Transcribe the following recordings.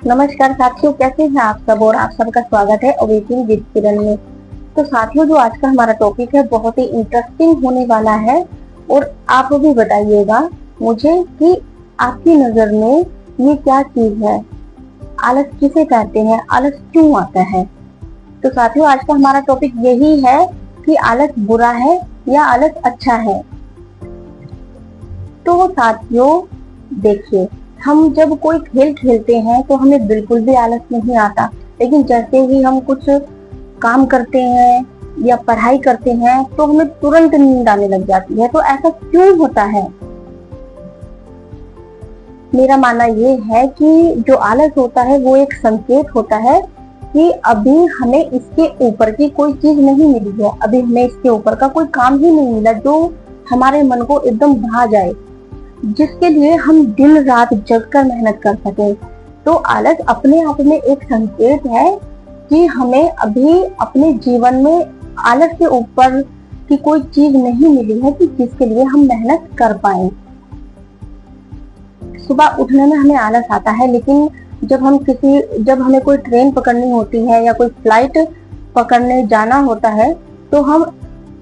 नमस्कार साथियों, कैसे हैं आप सब। और आप सबका स्वागत है अवेकिंग विद किरण में। तो साथियों, जो आज का हमारा टॉपिक है बहुत ही इंटरेस्टिंग होने वाला है। और आप भी बताइएगा मुझे कि आपकी नजर में ये क्या चीज है, आलस किसे कहते हैं, आलस क्यों आता है। तो साथियों, आज का हमारा टॉपिक यही है कि आलस बुरा है या आलस अच्छा है। तो साथियों देखिए, हम जब कोई खेल खेलते हैं तो हमें बिल्कुल भी आलस नहीं आता, लेकिन जैसे ही हम कुछ काम करते हैं या पढ़ाई करते हैं तो हमें तुरंत नींद आने लग जाती है। तो ऐसा क्यों होता है? मेरा मानना ये है कि जो आलस होता है वो एक संकेत होता है कि अभी हमें इसके ऊपर की कोई चीज नहीं मिली है, अभी हमें इसके ऊपर का कोई काम ही नहीं मिला जो हमारे मन को एकदम भा जाए, जिसके लिए हम दिन रात जगकर मेहनत कर सके। तो आलस अपने आप में एक संकेत है कि हमें अभी अपने जीवन में आलस के ऊपर की कोई चीज नहीं मिली है कि जिसके लिए हम मेहनत कर पाए। सुबह उठने में हमें आलस आता है, लेकिन जब हमें कोई ट्रेन पकड़नी होती है या कोई फ्लाइट पकड़ने जाना होता है तो हम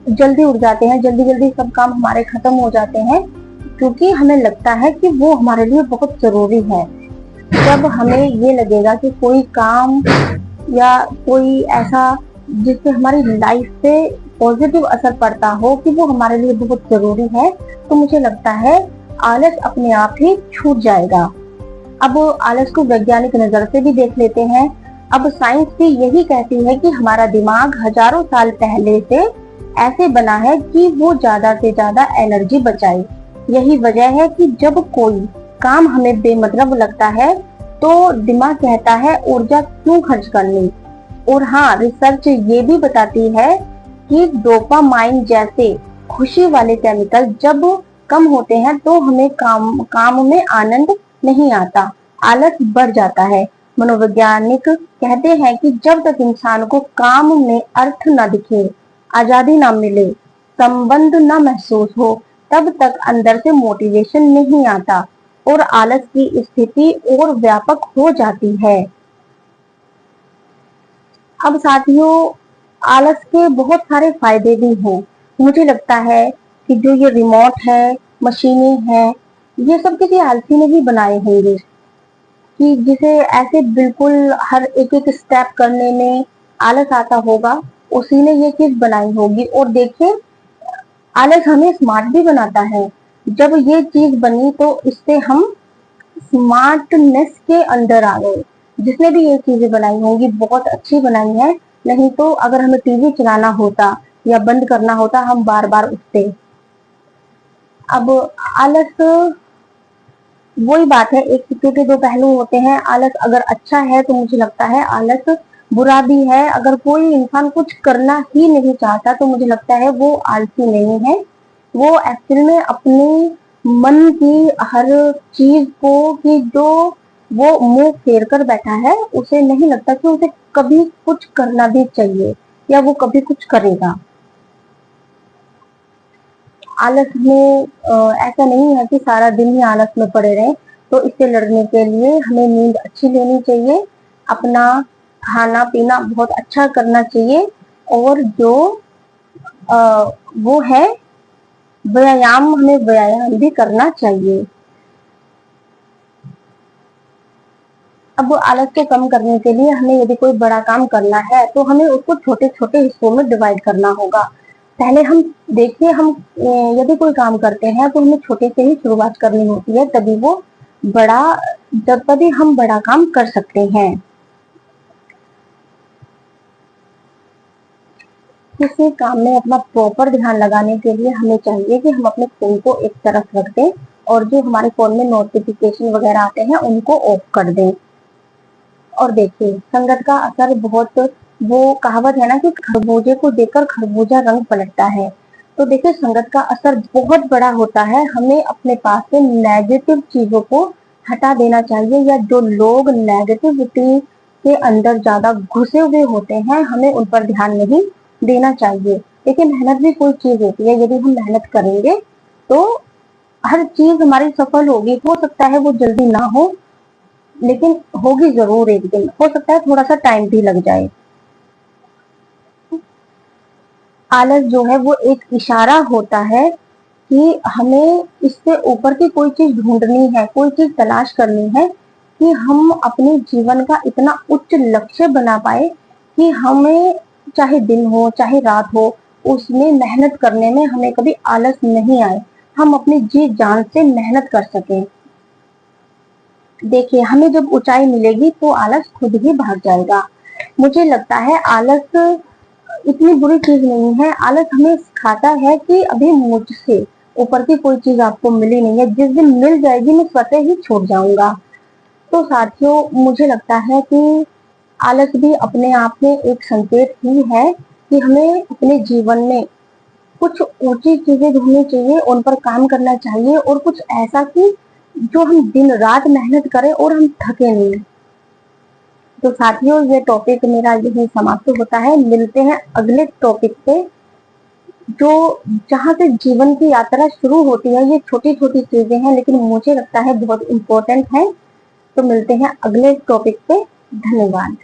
जल्दी उठ जाते हैं, जल्दी जल्दी सब काम हमारे खत्म हो जाते हैं, क्योंकि हमें लगता है कि वो हमारे लिए बहुत जरूरी है। जब हमें ये लगेगा कि कोई काम या कोई ऐसा जिससे हमारी लाइफ पे पॉजिटिव असर पड़ता हो कि वो हमारे लिए बहुत जरूरी है, तो मुझे लगता है आलस अपने आप ही छूट जाएगा। अब आलस को वैज्ञानिक नजर से भी देख लेते हैं। अब साइंस भी यही कहती है कि हमारा दिमाग हजारों साल पहले से ऐसे बना है कि वो ज्यादा से ज्यादा एनर्जी बचाए। यही वजह है कि जब कोई काम हमें बेमतलब लगता है तो दिमाग कहता है ऊर्जा क्यों खर्च करनी। और हाँ, रिसर्च ये भी बताती है कि डोपामाइन जैसे खुशी वाले केमिकल जब कम होते हैं तो हमें काम में आनंद नहीं आता, आलस बढ़ जाता है। मनोवैज्ञानिक कहते हैं कि जब तक इंसान को काम में अर्थ न दिखे, आजादी ना मिले, संबंध न महसूस हो, तब तक अंदर से मोटिवेशन नहीं आता और आलस की स्थिति और व्यापक हो जाती है। अब साथियों, आलस के बहुत सारे फायदे भी हैं। मुझे लगता है कि जो ये रिमोट है, मशीनें हैं, ये सब किसी आलसी ने ही बनाए होंगे कि जिसे ऐसे बिल्कुल हर एक एक स्टेप करने में आलस आता होगा, उसी ने ये चीज बनाई होगी। और देखिए, आलस हमें स्मार्ट भी बनाता है। जब ये चीज बनी तो इससे हम स्मार्टनेस के अंदर आ गए। जिसने भी ये चीजें बनाई होंगी बहुत अच्छी बनाई है, नहीं तो अगर हमें टीवी चलाना होता या बंद करना होता हम बार बार उठते। अब आलस वही बात है, एक सिक्के के दो पहलू होते हैं। आलस अगर अच्छा है तो मुझे लगता है आलस बुरा भी है। अगर कोई इंसान कुछ करना ही नहीं चाहता तो मुझे लगता है वो आलसी नहीं है, वो एक्चुअल में अपने मन की हर चीज को कि जो वो मुंह फेर कर बैठा है, उसे नहीं लगता कि उसे कभी कुछ करना भी चाहिए या वो कभी कुछ करेगा। आलस में ऐसा नहीं है कि सारा दिन ही आलस में पड़े रहे। तो इससे लड़ने के लिए हमें नींद अच्छी लेनी चाहिए, अपना खाना पीना बहुत अच्छा करना चाहिए, और जो वो है व्यायाम, हमें व्यायाम भी करना चाहिए। अब आलस को कम करने के लिए हमें यदि कोई बड़ा काम करना है तो हमें उसको छोटे छोटे हिस्सों में डिवाइड करना होगा। पहले हम देखिए, हम यदि कोई काम करते हैं तो हमें छोटे से ही शुरुआत करनी होती है, तभी वो बड़ा जब तभी हम बड़ा काम कर सकते हैं। किसी काम में अपना प्रॉपर ध्यान लगाने के लिए हमें चाहिए कि हम अपने फोन को एक तरफ रख दें और जो हमारे फोन में नोटिफिकेशन वगैरह आते हैं उनको ऑफ कर दें। और देखिए, संगत का असर बहुत, वो कहावत है ना कि खरबूजे को देखकर खरबूजा रंग पलटता है। तो देखिए, संगत का असर बहुत बड़ा होता है। हमें अपने पास से नेगेटिव चीजों को हटा देना चाहिए, या जो लोग नेगेटिविटी के अंदर ज्यादा घुसे हुए होते हैं हमें उन पर ध्यान नहीं देना चाहिए। लेकिन मेहनत भी कोई चीज होती है, यदि हम मेहनत करेंगे तो हर चीज हमारी सफल होगी। हो सकता है वो जल्दी ना हो, लेकिन होगी जरूर एक दिन, हो सकता है थोड़ा सा टाइम भी लग जाए। आलस जो है वो एक इशारा होता है कि हमें इससे ऊपर की कोई चीज ढूंढनी है, कोई चीज तलाश करनी है, कि हम अपने जीवन का इतना उच्च लक्ष्य बना पाए कि हमें चाहे दिन हो चाहे रात हो, उसमें मेहनत करने में हमें कभी आलस नहीं आए, हम अपनी जी जान से मेहनत कर सके। देखिए, हमें जब ऊंचाई मिलेगी तो आलस खुद ही भाग जाएगा। मुझे लगता है आलस इतनी बुरी चीज नहीं है। आलस हमें सिखाता है कि अभी मुझसे ऊपर की कोई चीज आपको मिली नहीं है, जिस दिन मिल जाएगी मैं स्वतः ही छूट जाऊंगा। तो साथियों, मुझे लगता है कि आलस भी अपने आप में एक संकेत ही है कि हमें अपने जीवन में कुछ ऊंची चीजें ढूंढनी चाहिए, उन पर काम करना चाहिए, और कुछ ऐसा कि जो हम दिन रात मेहनत करें और हम थके नहीं। तो साथियों, ये टॉपिक मेरा यही समाप्त होता है। मिलते हैं अगले टॉपिक पे, जो जहाँ से जीवन की यात्रा शुरू होती है। ये छोटी छोटी चीजें हैं लेकिन मुझे लगता है बहुत इंपॉर्टेंट है। तो मिलते हैं अगले टॉपिक पे। धन्यवाद।